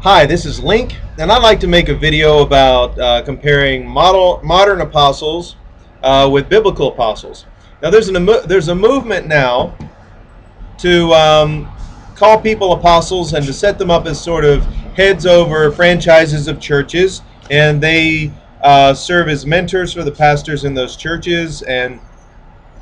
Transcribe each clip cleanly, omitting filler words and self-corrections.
Hi, this is Link, and I'd like to make a video about comparing modern apostles with biblical apostles. Now, there's a movement now to call people apostles and to set them up as sort of heads over franchises of churches, and they serve as mentors for the pastors in those churches. And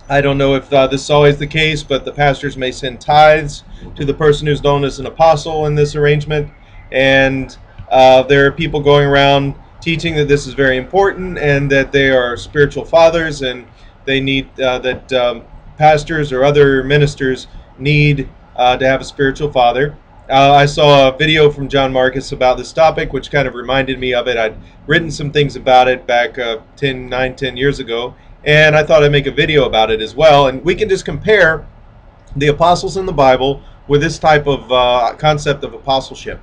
I don't know if this is always the case, but the pastors may send tithes to the person who's known as an apostle in this arrangement. And there are people going around teaching that this is very important and that they are spiritual fathers, and they need that pastors or other ministers need to have a spiritual father. I saw a video from John Marcus about this topic, which kind of reminded me of it. I'd written some things about it back 10 years ago, and I thought I'd make a video about it as well. And we can just compare the apostles in the Bible with this type of concept of apostleship.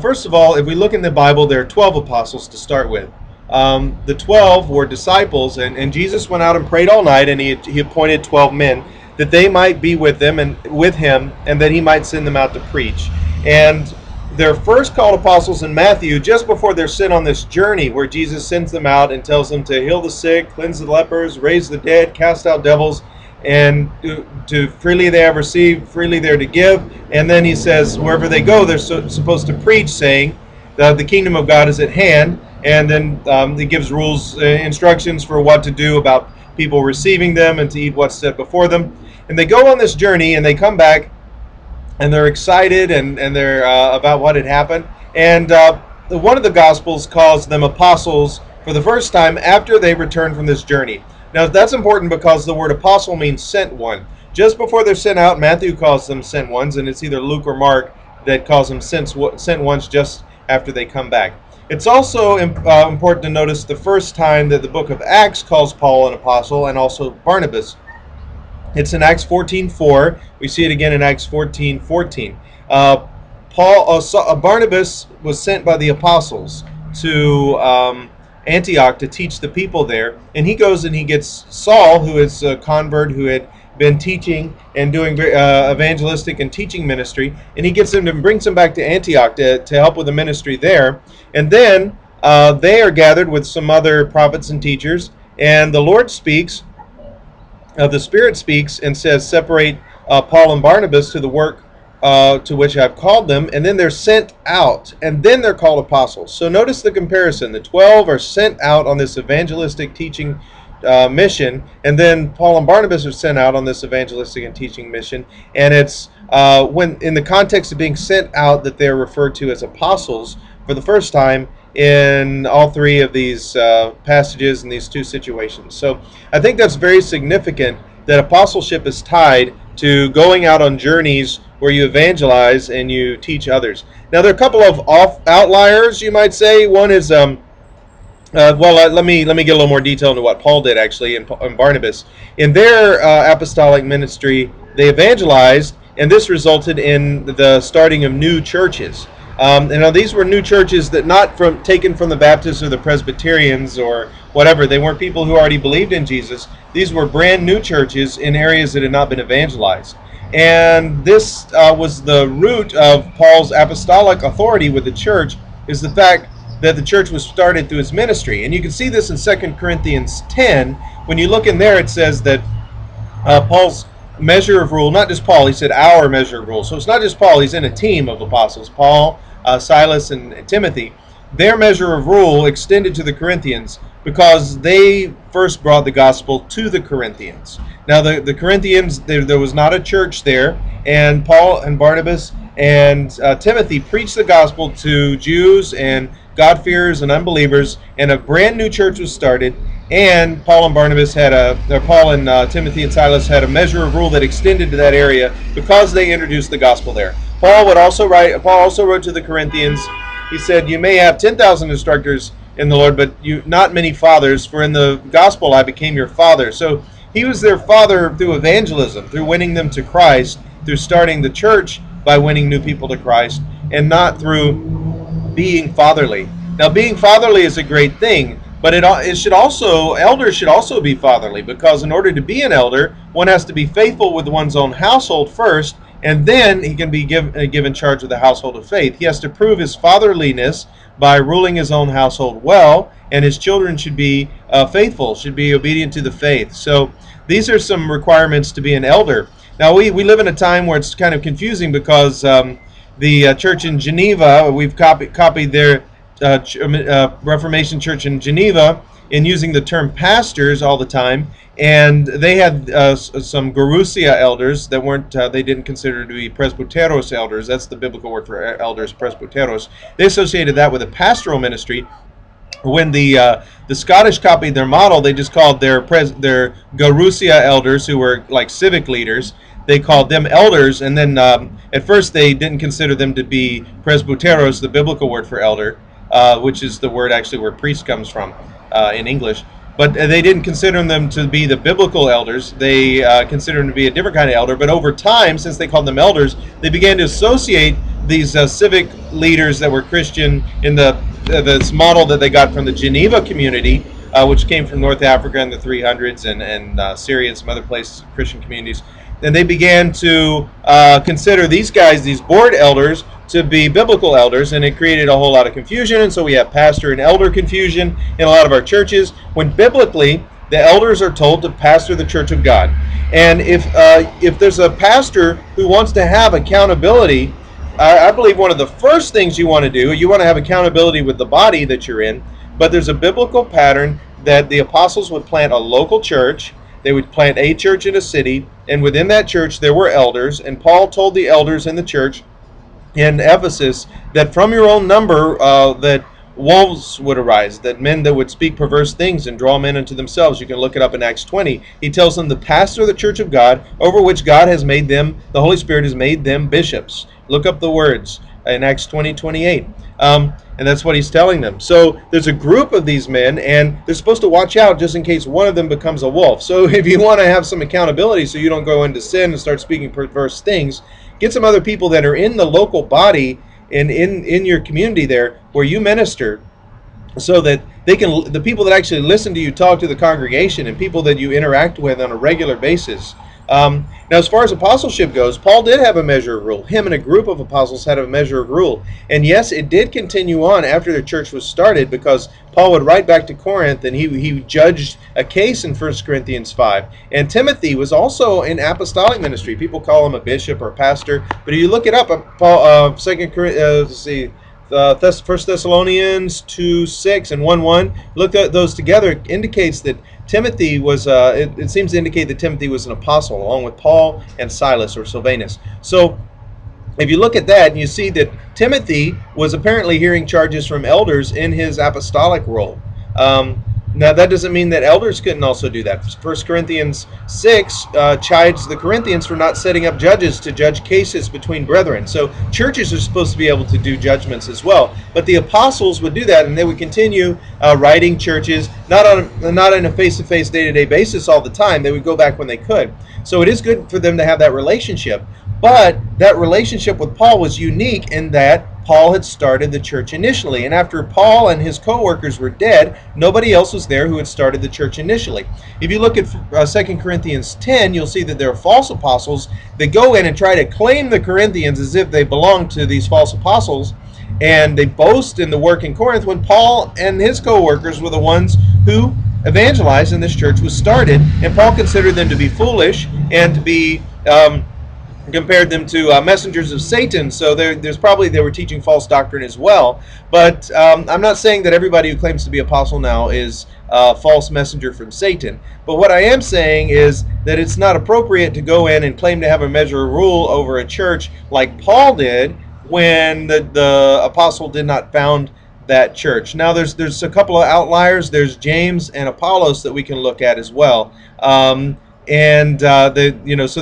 First of all, if we look in the Bible, there are 12 apostles to start with. The 12 were disciples, and Jesus went out and prayed all night, and he appointed 12 men that they might be with them and with him, and that he might send them out to preach. And they're first called apostles in Matthew just before they're sent on this journey where Jesus sends them out and tells them to heal the sick, cleanse the lepers, raise the dead, cast out devils, and to freely they have received, freely they're to give. And then he says wherever they go, they're supposed to preach, saying the kingdom of God is at hand. And then he gives rules, instructions for what to do about people receiving them and to eat what's set before them. And they go on this journey, and they come back, and they're excited and they're about what had happened. And one of the Gospels calls them apostles for the first time after they returned from this journey. Now, that's important because the word apostle means sent one. Just before they're sent out, Matthew calls them sent ones, and it's either Luke or Mark that calls them sent ones just after they come back. It's also important to notice the first time that the book of Acts calls Paul an apostle, and also Barnabas. It's in Acts 14:4. We see it again in Acts 14:14. Barnabas was sent by the apostles to Antioch to teach the people there, and he goes and he gets Saul, who is a convert who had been teaching and doing evangelistic and teaching ministry, and he gets him and brings him back to Antioch to help with the ministry there. And then they are gathered with some other prophets and teachers, and the Lord speaks. The Spirit speaks and says, separate Paul and Barnabas to the work to which I've called them, and then they're sent out, and then they're called apostles. So notice the comparison. The 12 are sent out on this evangelistic teaching mission, and then Paul and Barnabas are sent out on this evangelistic and teaching mission, and it's when in the context of being sent out that they're referred to as apostles for the first time in all three of these passages and these two situations. So I think that's very significant that apostleship is tied to going out on journeys where you evangelize and you teach others. Now, there are a couple of outliers, you might say. One is, let me get a little more detail into what Paul did actually and Barnabas. In their apostolic ministry, they evangelized, and this resulted in the starting of new churches. And now these were new churches that not taken from the Baptists or the Presbyterians or whatever. They weren't people who already believed in Jesus. These were brand new churches in areas that had not been evangelized. And this was the root of Paul's apostolic authority with the church, is the fact that the church was started through his ministry. And you can see this in 2 Corinthians 10. When you look in there, it says that Paul's measure of rule, not just Paul, he said our measure of rule. So it's not just Paul, he's in a team of apostles. Paul, Silas, and Timothy. Their measure of rule extended to the Corinthians because they first brought the gospel to the Corinthians. Now the Corinthians, there was not a church there, and Paul and Barnabas and Timothy preached the gospel to Jews and God-fearers and unbelievers, and a brand new church was started. And Paul and Timothy and Silas had a measure of rule that extended to that area because they introduced the gospel there. Paul also wrote to the Corinthians. He said, "You may have 10,000 instructors in the Lord, but not many fathers. For in the gospel I became your father." So he was their father through evangelism, through winning them to Christ, through starting the church by winning new people to Christ, and not through being fatherly. Now, being fatherly is a great thing, but elders should also be fatherly, because in order to be an elder, one has to be faithful with one's own household first, and then he can be given charge of the household of faith. He has to prove his fatherliness by ruling his own household well, and his children should be faithful, should be obedient to the faith. So these are some requirements to be an elder. Now, we live in a time where it's kind of confusing because the church in Geneva, we've copied their Reformation church in Geneva in using the term pastors all the time, and they had some Gerousia elders that weren't, they didn't consider to be presbyteros elders. That's the biblical word for elders, presbyteros. They associated that with a pastoral ministry. When the Scottish copied their model, they just called their Gerousia elders, who were like civic leaders, they called them elders, and then at first they didn't consider them to be presbyteros, the biblical word for elder, which is the word actually where priest comes from in English. But they didn't consider them to be the biblical elders. They considered them to be a different kind of elder. But over time, since they called them elders, they began to associate these civic leaders that were Christian in this model that they got from the Geneva community, which came from North Africa in the 300s and Syria and some other places, Christian communities. And they began to consider these guys, these board elders, to be biblical elders, and it created a whole lot of confusion. And so we have pastor and elder confusion in a lot of our churches, when biblically the elders are told to pastor the church of God. And if there's a pastor who wants to have accountability, I believe one of the first things you want to do, you want to have accountability with the body that you're in, but there's a biblical pattern that the apostles would plant a local church. They would plant a church in a city, and within that church there were elders, and Paul told the elders in the church in Ephesus that from your own number that wolves would arise, that men that would speak perverse things and draw men unto themselves. You can look it up in Acts 20. He tells them to pastor the church of God, over which God has made them, the Holy Spirit has made them bishops. Look up the words in Acts 20:28. And that's what he's telling them. So there's a group of these men, and they're supposed to watch out just in case one of them becomes a wolf. So if you want to have some accountability so you don't go into sin and start speaking perverse things, get some other people that are in the local body and in your community there where you minister, so that they can, the people that actually listen to you talk to the congregation and people that you interact with on a regular basis. Now, as far as apostleship goes, Paul did have a measure of rule. Him and a group of apostles had a measure of rule. And yes, it did continue on after the church was started, because Paul would write back to Corinth and he judged a case in 1 Corinthians 5. And Timothy was also in apostolic ministry. People call him a bishop or a pastor. But if you look it up, Paul, 2 Corinthians, 1 Thessalonians 2:6 and 1:1, look at those together, it indicates that Timothy was, it seems to indicate that Timothy was an apostle, along with Paul and Silas or Silvanus. So if you look at that, you see that Timothy was apparently hearing charges from elders in his apostolic role. Now, that doesn't mean that elders couldn't also do that. 1 Corinthians 6 chides the Corinthians for not setting up judges to judge cases between brethren. So churches are supposed to be able to do judgments as well. But the apostles would do that, and they would continue writing churches, not on a face-to-face, day-to-day basis all the time. They would go back when they could. So it is good for them to have that relationship. But that relationship with Paul was unique in that Paul had started the church initially. And after Paul and his co-workers were dead, nobody else was there who had started the church initially. If you look at 2 Corinthians 10, you'll see that there are false apostles that go in and try to claim the Corinthians as if they belong to these false apostles. And they boast in the work in Corinth, when Paul and his co-workers were the ones who evangelized and this church was started. And Paul considered them to be foolish and to be compared them to messengers of Satan. So there's probably, they were teaching false doctrine as well. But I'm not saying that everybody who claims to be apostle now is a false messenger from Satan. But what I am saying is that it's not appropriate to go in and claim to have a measure of rule over a church like Paul did when the apostle did not found that church. Now there's a couple of outliers. There's James and Apollos that we can look at as well. So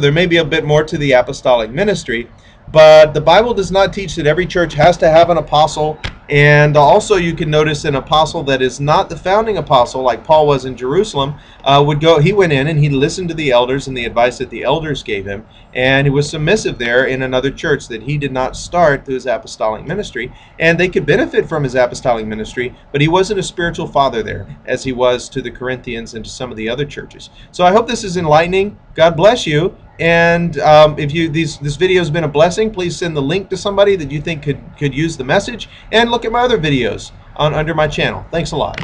there may be a bit more to the apostolic ministry, but the Bible does not teach that every church has to have an apostle. And also you can notice an apostle that is not the founding apostle, like Paul was in Jerusalem, he went in and he listened to the elders and the advice that the elders gave him, and he was submissive there in another church that he did not start through his apostolic ministry. And they could benefit from his apostolic ministry, but he wasn't a spiritual father there as he was to the Corinthians and to some of the other churches. So I hope this is enlightening. God bless you. And if this video has been a blessing, please send the link to somebody that you think could use the message, and look at my other videos under my channel. Thanks a lot.